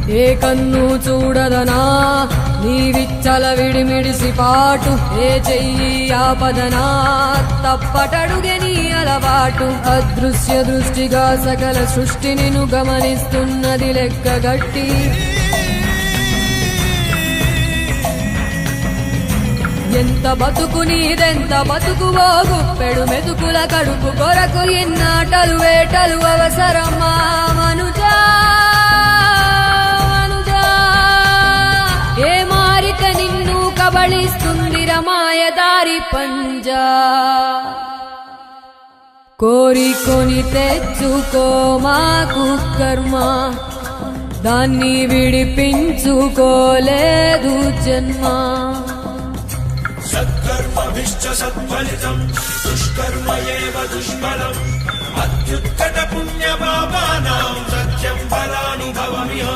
ఏ కన్ను చూడదనా నీ విచ్చల విడిమిడిసి పాటు, ఏ చెయ్యి ఆపదనా తప్పటడుగే నీ అలవాటు. అదృశ్య దృష్టిగా సకల సృష్టిని ను గమనిస్తున్నది లెక్కగట్టి, ఎంత బతుకు నీదెంత బతుకువో గుప్పెడు మెతుకుల కడుపు కొరకు ఎన్నాటలు వేటలు అవసరమా మనుజా మనుజా. ఏ మారిక నిన్ను కబళిస్తుంది రమాయదారి పంజా. కోరికొని తెచ్చుకో మాకు కర్మ, దాన్ని విడిపించుకోలేదు జన్మ. సత్కర్మభిశ్చ సత్ఫలితం దుష్కర్మ ఏవ దుష్ఫలం. అత్యుత్కట పుణ్యపాపానాం సత్యం ఫలానుభవమిహం.